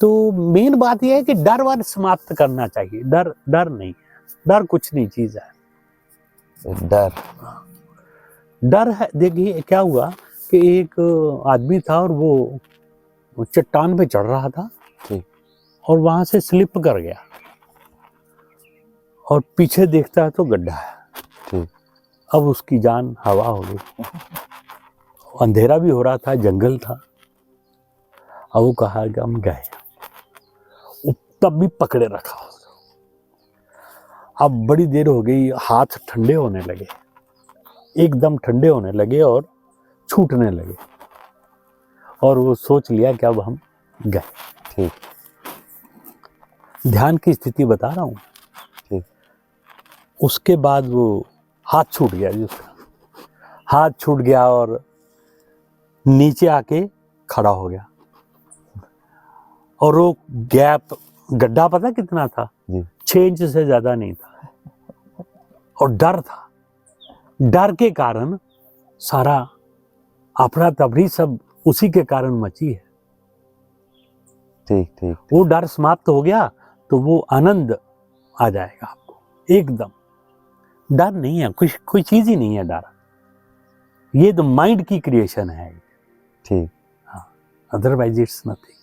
तो मेन बात यह है कि डर वार समाप्त करना चाहिए। डर डर नहीं, डर कुछ नहीं चीज है। डर है, देखिए क्या हुआ कि एक आदमी था और वो चट्टान पे चढ़ रहा था और वहां से स्लिप कर गया और पीछे देखता है तो गड्ढा है। अब उसकी जान हवा हो गई। अंधेरा भी हो रहा था, जंगल था। अब वो कहा कि हम गए, तब भी पकड़े रखा। अब बड़ी देर हो गई, हाथ ठंडे होने लगे, एकदम ठंडे होने लगे और छूटने लगे, और वो सोच लिया कि अब हम गए। ध्यान की स्थिति बता रहा हूँ। उसके बाद वो हाथ छूट गया जी, उसका हाथ छूट गया और नीचे आके खड़ा हो गया। और वो गैप, गड्ढा पता कितना था? 6 इंच से ज्यादा नहीं था। और डर था, डर के कारण सारा अफरा तफरी सब उसी के कारण मची है। ठीक। वो डर समाप्त हो गया तो वो आनंद आ जाएगा आपको एकदम। डर नहीं है, कुछ कोई चीज ही नहीं है डर। ये तो माइंड की क्रिएशन है। ठीक, हाँ, अदरवाइज इट्स नथिंग।